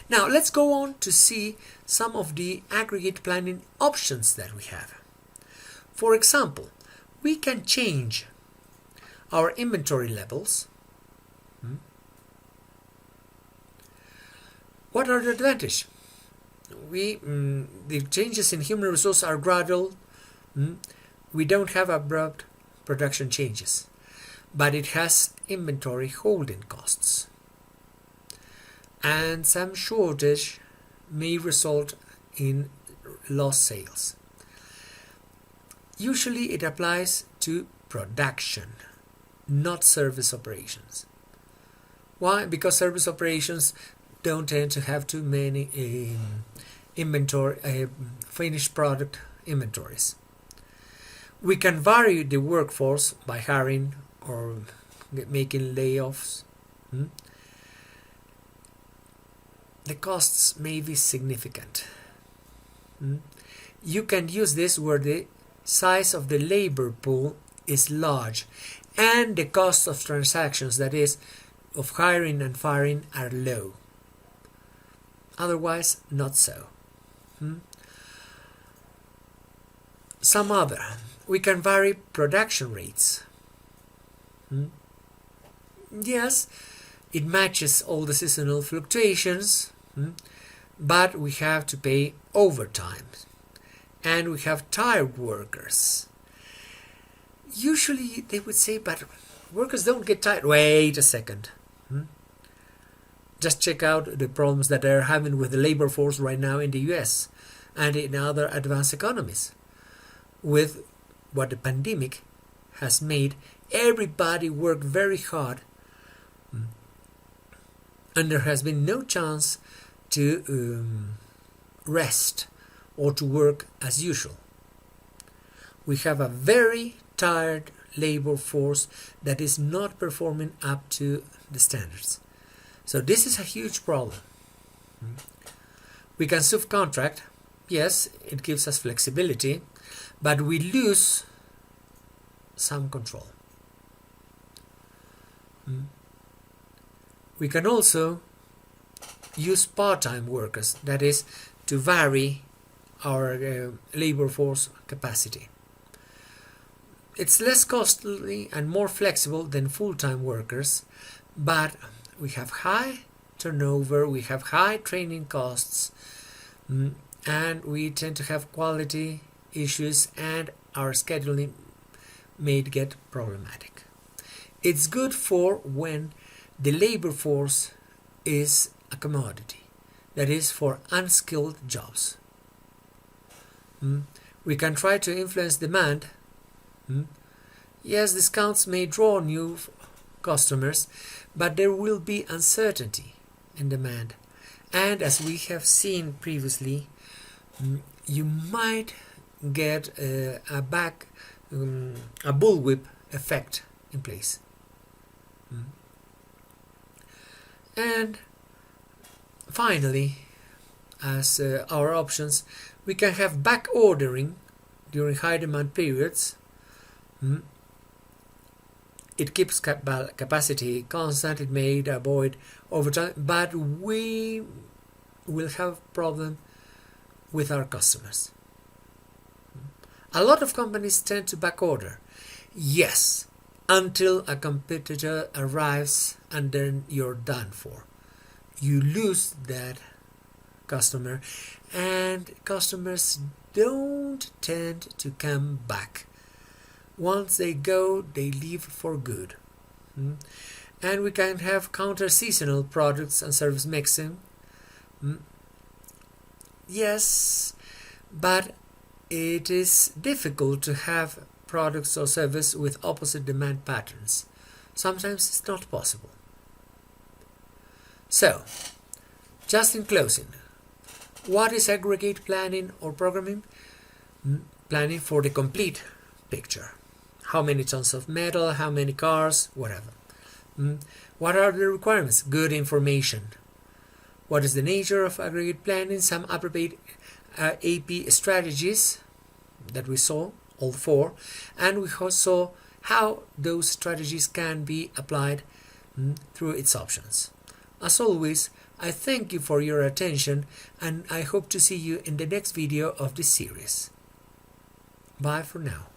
Now let's go on to see some of the aggregate planning options that we have. For example, we can change our inventory levels. What are the advantages? The changes in human resources are gradual. We don't have abrupt production changes, but it has inventory holding costs. And some shortage may result in lost sales. Usually it applies to production, not service operations. Why? Because service operations don't tend to have too many finished product inventories. We can vary the workforce by hiring or making layoffs. The costs may be significant. You can use this where the size of the labor pool is large and the cost of transactions, that is, of hiring and firing, are low. Otherwise, not so. Some other. We can vary production rates. Yes, it matches all the seasonal fluctuations, but we have to pay overtime. And we have tired workers. Usually they would say, but workers don't get tired. Wait a second. Just check out the problems that they're having with the labor force right now in the US and in other advanced economies. With what the pandemic has made everybody work very hard, and there has been no chance to rest or to work as usual. We have a very tired labor force that is not performing up to the standards. So this is a huge problem. We can subcontract. Yes, it gives us flexibility, but we lose some control. We can also use part-time workers, that is, to vary our labor force capacity. It's less costly and more flexible than full-time workers, but we have high turnover, we have high training costs, and we tend to have quality issues, and our scheduling may get problematic. It's good for when the labor force is a commodity, that is, for unskilled jobs. We can try to influence demand. Yes, discounts may draw new customers, but there will be uncertainty in demand. And as we have seen previously, you might get a bullwhip effect in place. And finally, as our options, we can have back ordering during high demand periods. It keeps capacity constant, it may avoid overtime, but we will have problem with our customers. A lot of companies tend to back order. Yes, until a competitor arrives and then you're done for. You lose that customer, and customers don't tend to come back. Once they go, they leave for good. And we can have counter-seasonal products and service mixing. Yes, but it is difficult to have products or service with opposite demand patterns. Sometimes it's not possible. So, just in closing, what is aggregate planning or programming? Planning for the complete picture. How many tons of metal, how many cars, whatever. What are the requirements? Good information. What is the nature of aggregate planning? Some appropriate AP strategies that we saw, all four, and we saw how those strategies can be applied through its options. As always, I thank you for your attention, and I hope to see you in the next video of this series. Bye for now.